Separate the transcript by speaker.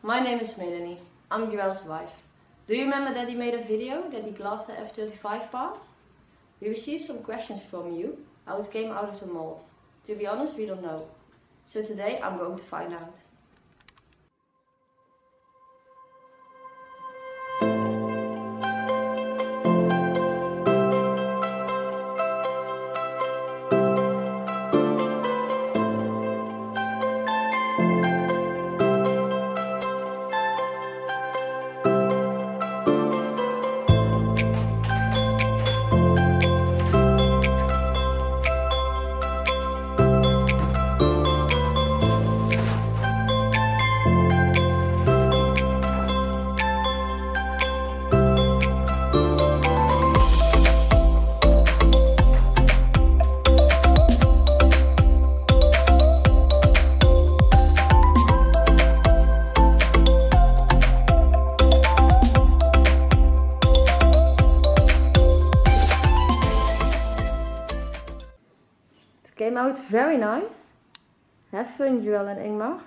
Speaker 1: my name is Melanie. I'm Joel's wife. Do you remember that he made a video that he glassed the F-35 part? We received some questions from you, how it came out of the mold. To be honest, we don't know. So today I'm going to find out. Came out very nice. Have fun, Joel and Ingmar.